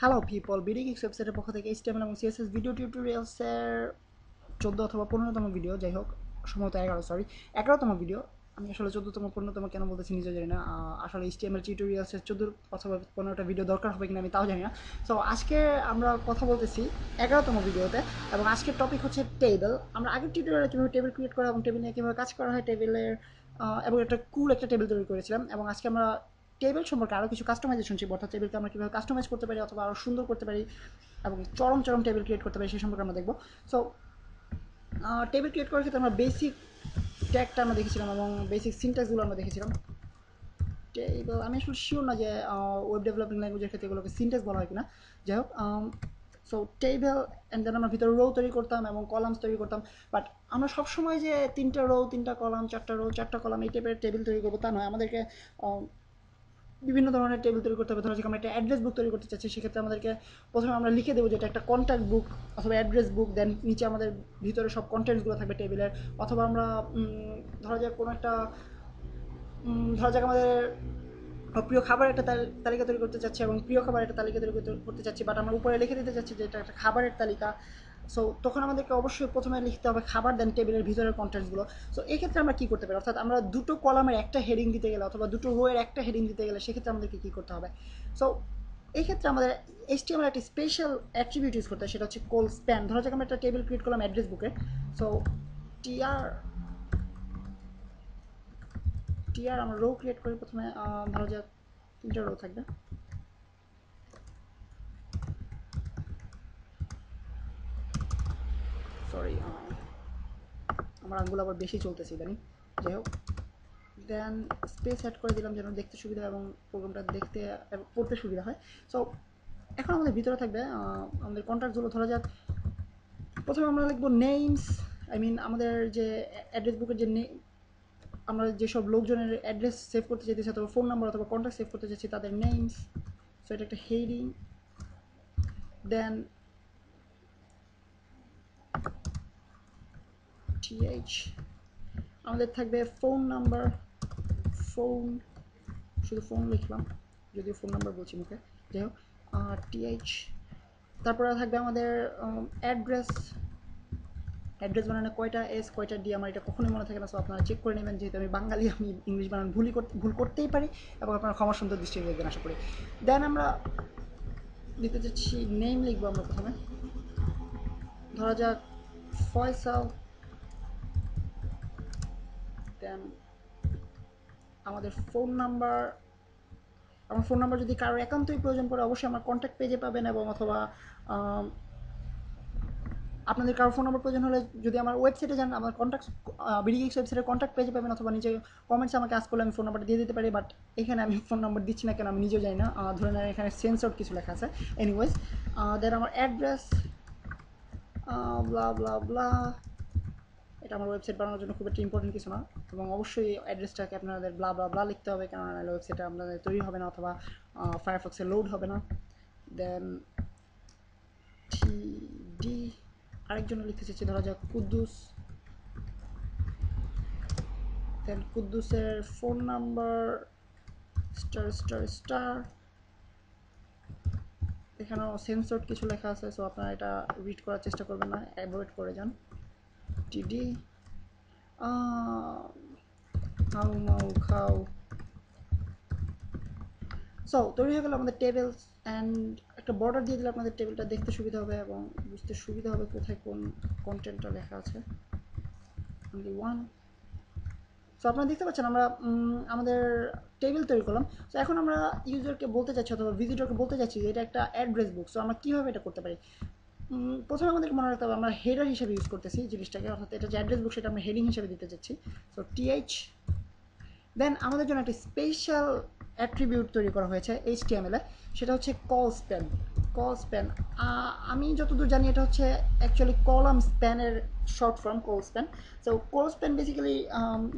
Hello people, BD geeks ওয়েবসাইটের পক্ষ থেকে এইচটিএমএল এবং সিএসএস ভিডিও টিউটোরিয়ালসের 14 অথবা 15তম ভিডিও, যাই হোক সম্ভবত 11তম ভিডিও। আমি আসলে 14তম 15তম কেন বলতেছি নিজেও জানি না। আসলে এইচটিএমএল টিউটোরিয়ালসের 14 অথবা 15টা ভিডিও দরকার হবে কিনা আমি তাও জানি না। সো আজকে আমরা কথা বলতেছি 11তম ভিডিওতে, এবং আজকের টপিক হচ্ছে টেবিল। আমরা আগের টিউটোরিয়ালে কীভাবে টেবিল ক্রিয়েট করা এবং টেবিল নিয়ে কীভাবে কাজ করা হয় টেবিলের, এবং একটা টেবিল তৈরি করেছিলাম। এবং আজকে আমরা টেবিল সম্পর্কে আরও কিছু কাস্টমাইজেশন শিখব, অর্থাৎ টেবিলকে আমরা কীভাবে কাস্টমাইজ করতে পারি অথবা আরও সুন্দর করতে পারি এবং চরম চরম টেবিল ক্রিয়েট করতে পারি সেই সম্পর্কে আমরা দেখব। সো টেবিল ক্রিয়েট করার ক্ষেত্রে আমরা বেসিক ট্যাগটা আমরা দেখেছিলাম এবং বেসিক সিনট্যাক্সগুলো আমরা দেখেছিলাম। টেবিল আমি আসলে শিওর না যে ওয়েব ডেভেলপিং ল্যাঙ্গুয়েজের ক্ষেত্রে এগুলোকে সিনট্যাক্স বলা হয় কিনা। যাই হোক, সো টেবিল অ্যান্ড দেন আমরা ভিতরে রো তৈরি করতাম এবং কলামস তৈরি করতাম। বাট আমরা সবসময় যে 3টা রো 3টা কলাম 4টা রো 4টা কলাম এই টাইপের টেবিল তৈরি করবো তা নয়। আমাদেরকে বিভিন্ন ধরনের টেবিল তৈরি করতে হবে। ধরো আমরা একটা অ্যাড্রেস বুক তৈরি করতে চাচ্ছি, সেক্ষেত্রে আমাদেরকে প্রথমে আমরা লিখে দেবো যে এটা একটা কন্ট্যাক্ট বুক অথবা অ্যাড্রেস বুক, দেন নিচে আমাদের ভিতরে সব কন্টেন্টসগুলো থাকবে টেবিলের। অথবা আমরা ধরা যাক কোনো একটা ধরা যাক আমাদের প্রিয় খাবার একটা তালিকা তৈরি করতে চাচ্ছি এবং প্রিয় খাবার একটা তালিকা তৈরি করতে চাচ্ছি, বাট আমরা উপরে লিখে দিতে চাচ্ছি যে এটা একটা খাবারের তালিকা। সো তখন আমাদেরকে অবশ্যই প্রথমে লিখতে হবে খাবার, দেন টেবিলের ভিতরের কন্টেন্টসগুলো। সো এই ক্ষেত্রে আমরা কী করতে পারি, অর্থাৎ আমরা দুটো কলামের একটা হেডিং দিতে গেলে অথবা দুটো রোয়ের একটা হেডিং দিতে গেলে সেক্ষেত্রে আমাদেরকে কী করতে হবে। সো এই ক্ষেত্রে আমাদের এইচটিএমএল একটা স্পেশাল অ্যাট্রিবিউট ইউজ করতে হয়, সেটা হচ্ছে কোল স্প্যান। ধরো যাক আমরা একটা টেবিল ক্রিয়েট করলাম অ্যাড্রেস বুকে। সো টিআর টিআর আমরা রো ক্রিয়েট করি প্রথমে। ধরো যাক 3টা রো থাকবে। সরি, আমার আঙ্গুল আবার বেশি চলতেছে ইদানিং। যাই হোক, দেন স্পেস অ্যাড করে দিলাম যেন দেখতে সুবিধা এবং প্রোগ্রামটা দেখতে এবং পড়তে সুবিধা হয়। সো এখন আমাদের ভিতরে থাকবে আমাদের কন্ট্যাক্টগুলো। ধরা যাক প্রথমে আমরা লিখবো নেমস, আই মিন আমাদের যে অ্যাড্রেস বুকের যে আমরা যেসব লোকজনের অ্যাড্রেস সেভ করতে চাইতেছি অথবা ফোন নাম্বার অথবা কন্ট্যাক্ট সেভ করতে চাইছি তাদের নেমস। সো এটা একটা হেডিং। দেন টিএইচ আমাদের থাকবে ফোন নাম্বার, ফোন, শুধু ফোন লিখলাম যদিও ফোন নাম্বার বলছি মুখে। যাই হোক, টিএইচ। তারপরে থাকবে আমাদের অ্যাড্রেস। অ্যাড্রেস বানানো কয়টা এস কয়টা ডি আমার এটা কখনোই মনে থাকে না। সো আপনারা চেক করে নেবেন, যেহেতু আমি বাঙালি, আমি ইংলিশ বানান ভুল করতেই পারি এবং আপনারা ক্ষমা সুন্দর দৃষ্টি দেখবেন আশা করি। দেন আমরা দিতে চাচ্ছি নেম লিখবো আমরা প্রথমে। ধরা যাক ফয়সাল। দেন আমাদের ফোন নাম্বার, আমার ফোন নাম্বার যদি কারোর একান্তই প্রয়োজন পড়ে অবশ্যই আমার কন্ট্যাক্ট পেজে পাবেন, এবং অথবা আপনাদের কারো ফোন নাম্বার প্রয়োজন হলে যদি আমার ওয়েবসাইটে যান আমার কন্ট্যাক্ট বিডিগিক্স ওয়েবসাইটের কন্ট্যাক্ট পেজে পাবেন, অথবা নিচে কমেন্টসে আমাকে আস্ক করলে আমি ফোন নাম্বারটা দিয়ে দিতে পারি। বাট এখানে আমি ফোন নাম্বার দিচ্ছি না কেন আমি নিজেও জানি না। ধরে নেন এখানে সেন্সর কিছু লেখা আছে। এনিওয়েজ, দেন আমার অ্যাড্রেস ব্লা ব্লা ব্লা। এটা আমার ওয়েবসাইট বানানোর জন্য খুব একটা ইম্পর্টেন্ট কিছু না, এবং অবশ্যই অ্যাড্রেসটাকে আপনাদের ব্লা ব্লা ব্লা লিখতে হবে, কেননা নাহলে ওয়েবসাইটটা আপনাদের তৈরি হবে না অথবা ফায়ারফক্সে লোড হবে না। দেন টিডি আরেকজন লিখতে চাচ্ছি, ধরা যাক কুদ্দুস। দেন কুদ্দুসের phone number star star star. এখানেও সেন্সর কিছু লেখা আছে, সো আপনারা এটা রিড করার চেষ্টা করবেন না, অ্যাভয়েড করে যান। টিডি খাও মাও খাও। সো তৈরি হয়ে গেল আমাদের টেবিলস, অ্যান্ড একটা বর্ডার দিয়ে দিলে আপনাদের টেবিলটা দেখতে সুবিধা হবে এবং বুঝতে সুবিধা হবে কোথায় কোন কন্টেন্টটা লেখা আছে। Only one. সো আপনারা দেখতে পাচ্ছেন আমরা আমাদের টেবিল তৈরি করলাম। সো এখন আমরা ইউজারকে বলতে চাচ্ছি অথবা ভিজিটরকে বলতে চাচ্ছি যে এটা একটা অ্যাড্রেস বুক। সো আমরা কীভাবে এটা করতে পারি, প্রথমে আমাদেরকে মনে রাখতে হবে আমরা হেডার হিসেবে ইউজ করতেছি জিনিসটাকে, অর্থাৎ এটা যে অ্যাড্রেস বুক সেটা আমরা হেডিং হিসেবে দিতে চাচ্ছি। So TH. দেন আমাদের জন্য একটা স্পেশাল অ্যাট্রিবিউট তৈরি করা হয়েছে এইচটিএমএলে, সেটা হচ্ছে কল স্প্যান। কল স্প্যান, আমি যতদূর জানি এটা হচ্ছে অ্যাকচুয়ালি কলাম স্প্যানের short form, call span. So call span basically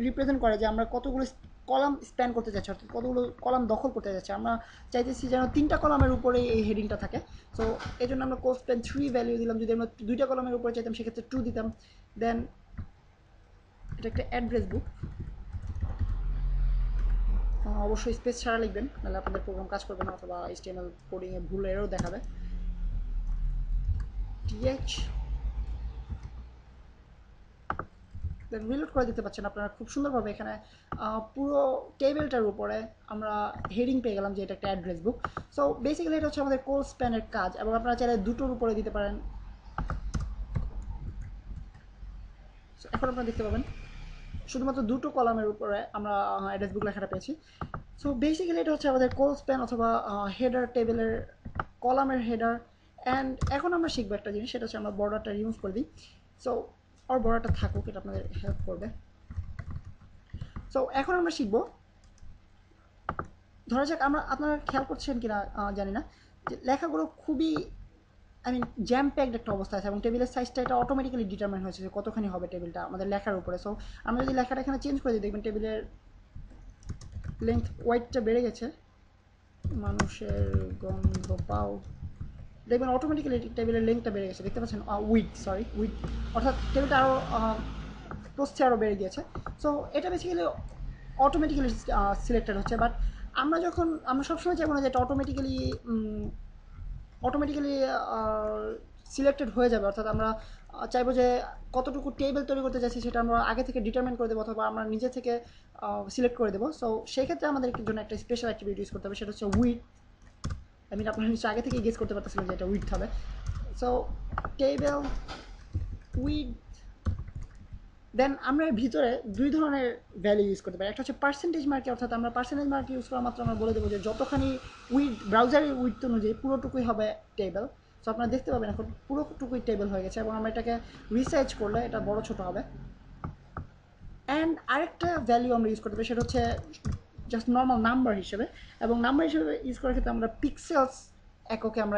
represent করে যে আমরা কতগুলো কলাম স্প্যান করতে চাচ্ছি, অর্থাৎ কতগুলো কলাম দখল করতে যাচ্ছি। আমরা চাইতেছি যেন 3টা কলামের উপরে এই হেডিংটা থাকে। সো এই জন্য আমরা কল স্প্যান 3 ভ্যালু দিলাম। যদি আমরা 2টা কলামের উপরে চাইতাম সেক্ষেত্রে 2 দিতাম। দেন এটা একটা অ্যাড্রেস বুক, অবশ্যই স্পেস ছাড়া লিখবেন, নাহলে আপনাদের প্রোগ্রাম কাজ করবে না, অথবা HTML কোডিংয়ে ভুল এরও দেখাবে। th দেন রিলোড করে দিতে পারছেন আপনারা খুব সুন্দরভাবে। এখানে পুরো টেবিলটার উপরে আমরা হেডিং পেয়ে গেলাম যে এটা একটা অ্যাড্রেস বুক। সো বেসিক্যালি এটা হচ্ছে আমাদের কোল স্প্যানের কাজ, এবং আপনারা চাইলে দুটোর উপরে দিতে পারেন। এখন আপনারা দেখতে পাবেন শুধুমাত্র দুটো কলামের উপরে আমরা অ্যাড্রেস বুক লেখাটা পেয়েছি। সো বেসিক্যালি এটা হচ্ছে আমাদের কোল স্প্যান অথবা হেডার টেবিলের কলামের হেডার। অ্যান্ড এখন আমরা শিখবো একটা জিনিস, সেটা হচ্ছে আমরা বর্ডারটা রিমুভ করে দিই। সো আর বর্ডারটা থাকুক, এটা আপনাদের হেল্প করবে। সো এখন আমরা শিখবো, ধরা যাক আমরা, আপনারা খেয়াল করছেন কিনা জানি না, যে লেখাগুলো খুবই জ্যাম প্যাকড একটা অবস্থা আছে, এবং টেবিলের সাইজটা এটা অটোমেটিক্যালি ডিটারমাইন হয়েছে যে কতখানি হবে টেবিলটা আমাদের লেখার উপরে। সো আমরা যদি লেখাটা এখানে চেঞ্জ করে দিই, দেখবেন টেবিলের লেন্থ ওয়াইডটা বেড়ে গেছে। মানুষের গন্ধ পাও, দেখবেন অটোমেটিক্যালি টেবিলের লেন্থটা বেড়ে গেছে, দেখতে পাচ্ছেন। উইড, অর্থাৎ টেবিলটা আরও প্রস্থে আরও বেড়ে গিয়েছে। সো এটা বেসিক্যালি অটোমেটিক্যালি সিলেক্টেড হচ্ছে। বাট আমরা সবসময় চাইবো না যে এটা অটোমেটিক্যালি সিলেক্টেড হয়ে যাবে, অর্থাৎ আমরা চাইবো যে কতটুকু টেবিল তৈরি করতে চাইছি সেটা আমরা আগে থেকে ডিটারমাইন করে দেবো, অথবা আমরা নিজে থেকে সিলেক্ট করে দেবো। সো সেই ক্ষেত্রে আমাদের জন্য একটা স্পেশাল অ্যাক্টিভিটি ইউজ করতে হবে, সেটা হচ্ছে উইড। আপনারা নিশ্চয়ই আগে থেকে গেস করতে পারতেছিলেন যে এটা উইড হবে। সো টেবিল উইড, দেন আমরা এর ভিতরে দুই ধরনের ভ্যালু ইউজ করতে পারি। একটা হচ্ছে পার্সেন্টেজ মার্কে, অর্থাৎ আমরা পার্সেন্টেজ মার্ক ইউজ করা মাত্র আমরা বলে দেবো যে যতখানি উইড, ব্রাউজারের উইড অনুযায়ী পুরোটুকুই হবে টেবিল। সো আপনারা দেখতে পাবেন এখন পুরোটুকুই টেবিল হয়ে গেছে, এবং আমরা এটাকে রিসার্চ করলে এটা বড় ছোটো হবে। অ্যান্ড আরেকটা ভ্যালু আমরা ইউজ করতে পারি, সেটা হচ্ছে জাস্ট নর্মাল নাম্বার হিসেবে, এবং নাম্বার হিসেবে ইউজ করার ক্ষেত্রে আমরা পিক্সেলস এককে আমরা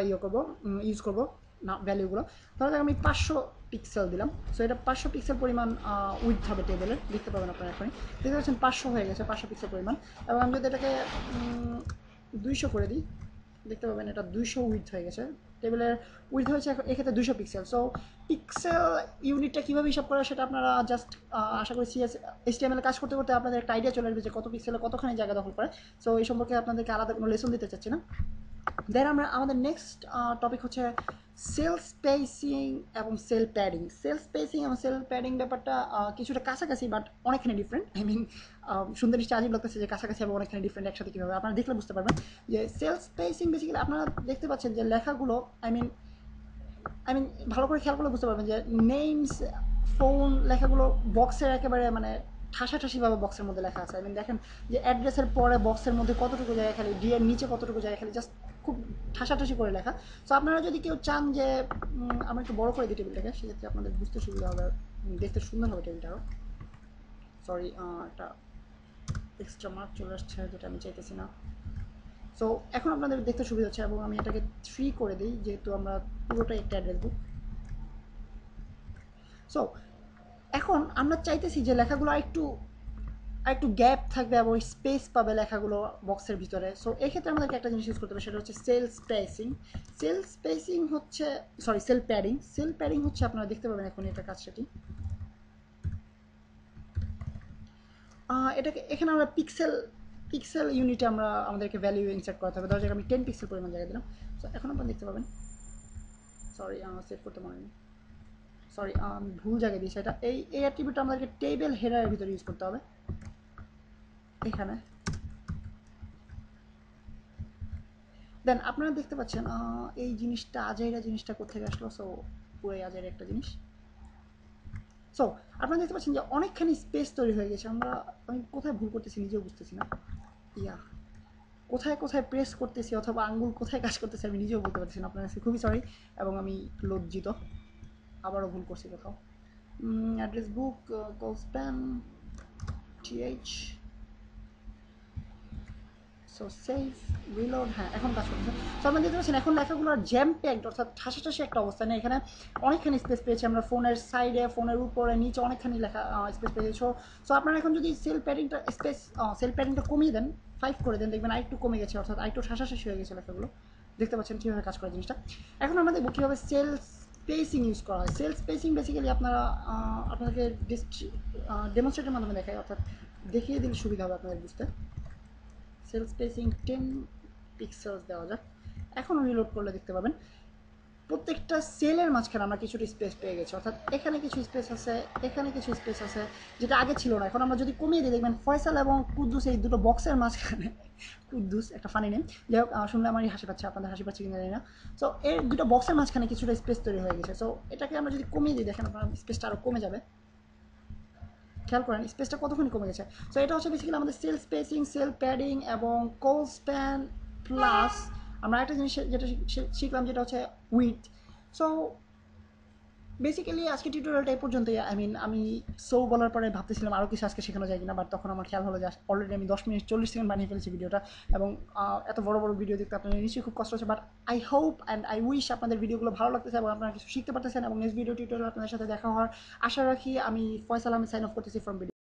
ইউজ করবো না ভ্যালুগুলো। তাহলে আমি 500 পিক্সেল দিলাম। সো এটা 500 পিক্সেল পরিমাণ উইডথ হবে টেবিলের, দেখতে পাবেন আপনারা এখনই দেখতে পাচ্ছেন 500 হয়ে গেছে, 500 পিক্সেল পরিমাণ। এবং আমি যদি এটাকে 200 করে দিই, দেখতে পাবেন এটা 200 উইডথ হয়ে গেছে। টেবিলের উইডথ হয়েছে এক্ষেত্রে 200 পিক্সেল। সো পিক্সেল ইউনিটটা কীভাবে হিসাব করে সেটা আপনারা জাস্ট আশা করি HTML কাজ করতে করতে আপনাদের একটা আইডিয়া চলে আসবে যে কত পিক্সেলে কতখানি জায়গা দখল করে। সো এই সম্পর্কে আপনাদেরকে আলাদা কোনো লেসন দিতে চাচ্ছি না। দেন আমাদের নেক্সট টপিক হচ্ছে সেল স্পেসিং এবং সেল প্যাডিং। সেল স্পেসিং এবং সেল প্যাডিং ব্যাপারটা কিছুটা কাছাকাছি, বাট অনেকখানি ডিফারেন্ট। সুন্দর নিশ্চয় আজীব লাগতেছে যে কাছাকাছি এবং অনেকখানি ডিফারেন্ট একসাথে কীভাবে, আপনারা দেখলে বুঝতে পারবেন যে সেল স্পেসিং বেসিক্যালি আপনারা দেখতে পাচ্ছেন যে লেখাগুলো ভালো করে খেয়াল করলে বুঝতে পারবেন যে নেমস, ফোন লেখাগুলো বক্সের একেবারে ঠাসাঠাসিভাবে বক্সের মধ্যে লেখা আছে। দেখেন যে অ্যাড্রেসের পরে বক্সের মধ্যে কতটুকু জায়গা খালি, ডি এর নিচে কতটুকু জায়গা খালি, জাস্ট খুব ঠাসাঠাসি করে লেখা। সো আপনারা যদি কেউ চান যে আমরা একটু বড় করে দিই টেবিলটাকে, সেক্ষেত্রে আপনাদের বুঝতে সুবিধা হবে, দেখতে সুন্দর হবে টেবিলটাও। সরি, একটা এক্সট্রা মার্ক চলে আসছে যেটা আমি চাইতেছি না। সো এখন আপনাদের দেখতে সুবিধা হচ্ছে, এবং আমি এটাকে 3 করে দিই যেহেতু আমরা পুরোটাই একটা অ্যাড্রেস বুক। সো এখন আমরা চাইতেছি যে লেখাগুলো একটু গ্যাপ থাকবে এবং স্পেস পাবে লেখাগুলো বক্সের ভিতরে। সো এক্ষেত্রে আমাদেরকে একটা জিনিস ইউজ করতে হবে, সেটা হচ্ছে সেল প্যাডিং। সেল প্যাডিং হচ্ছে আপনারা দেখতে পাবেন এখন এটা কাজ সেটি। এটাকে এখানে আমরা পিক্সেল ইউনিটে আমাদেরকে ভ্যালু ইনসার্ট করতে হবে। ধরা যাক আমি 10 পিক্সেল পরিমাণ জায়গা দিলাম। সো এখন আপনারা দেখতে পাবেন, সরি সেভ করতে মনে নেই, সরি আমি ভুল জায়গায় দিয়েছি। এটা এই অ্যাট্রিবিউটটা আমাদেরকে টেবিল হেডারের ভিতরে ইউজ করতে হবে এখানে। দেন আপনারা দেখতে পাচ্ছেন এই জিনিসটা জিনিসটা কোথেকে আসলো। সো পুরোই আজাইরা একটা জিনিস। সো আপনারা দেখতে পাচ্ছেন যে অনেকখানি স্পেস তৈরি হয়ে গেছে। আমি কোথায় ভুল করতেছি নিজেও বুঝতেছি না, কোথায় প্রেস করতেছি অথবা আঙ্গুল কোথায় কাজ করতেছি আমি নিজেও বলতে পারতেছি না। আপনার কাছে খুবই সরি, এবং আমি লজ্জিত, আবারও ভুল করছি কোথাও। Address book, call span, th, so save, reload, হ্যাঁ এখন কাজ করতেছে। সো আপনারা দেখতে পাচ্ছেন এখন লেখাগুলোর জ্যাম প্যাকড, অর্থাৎ ঠাসাঠাসি একটা অবস্থা নেই। এখানে অনেকখানি স্পেস পেয়েছি আমরা, ফোনের সাইডে, ফোনের উপরে, নিচে অনেকখানি লেখা স্পেস পেয়েছি। সো আপনারা এখন যদি সেল প্যাডিংটা কমিয়ে দেন, 5 করে দেন, দেখবেন আরেকটু কমে গেছে, অর্থাৎ আরেকটু ঠাসাঠাসি হয়ে গেছে লেখাগুলো। দেখতে পাচ্ছেন কীভাবে কাজ করে জিনিসটা। এখন আমরা দেখব কীভাবে সেল স্পেসিং ইউজ করা হয়। সেল স্পেসিং বেসিক্যালি আপনাদেরকে ডেমনস্ট্রেটের মাধ্যমে দেখায়, অর্থাৎ দেখিয়ে দিলে সুবিধা হবে আপনাদের বুঝতে। সেল স্পেসিং 10 পিক্সেলস দেওয়া যাক। এখনও রিলোড করলে দেখতে পাবেন প্রত্যেকটা সেলের মাঝখানে আমরা কিছুটা স্পেস পেয়ে গেছি, অর্থাৎ এখানে কিছু স্পেস আছে, এখানে কিছু স্পেস আছে, যেটা আগে ছিল না। এখন আমরা যদি কমিয়ে দিই দেখবেন ফয়সাল এবং কুদ্দুস এই দুটো বক্সের মাঝখানে, কুদ্দুস একটা ফানি নেম, যাই হোক শুনলে আমারই হাসি পাচ্ছে, আপনাদের হাসি পাচ্ছে কিনা জানি না। সো এই দুটো বক্সের মাঝখানে কিছুটা স্পেস তৈরি হয়ে গেছে। সো এটাকে আমরা যদি কমিয়ে দিই দেখেন আপনার স্পেসটা আরও কমে যাবে, খেয়াল করেন স্পেসটা কতক্ষণ কমে গেছে। সো এটা হচ্ছে বেসিক্যালি আমাদের সেল স্পেসিং, সেল প্যাডিং এবং কল স্প্যান প্লাস আমরা একটা জিনিস যেটা শিখলাম যেটা হচ্ছে উইথ। সো বেসিক্যালি আজকে টিউটোরিয়ালটা এই পর্যন্তই। আমি বলার পরে ভাবতেছিলাম আরও কিছু আজকে শেখানো যায় কিনা, বাট তখন আমার খেয়াল হলো যে অলরেডি আমি 10 মিনিট 40 সেকেন্ড বানিয়ে ফেলেছি ভিডিওটা, এবং এত বড় বড় ভিডিও দেখতে আপনাদের নিশ্চয়ই খুব কষ্ট হচ্ছে। But I hope and I wish আপনাদের ভিডিওগুলো ভালো লাগতেছে এবং আপনারা কিছু শিখতে পারতেছেন, এবং নেক্সট ভিডিও টিউটোরিয়াল আপনাদের সাথে দেখা হওয়ার আশা রাখি। আমি ফয়সাল আহমেদ সাইন অফ করতেছি ফ্রম ভিডিও।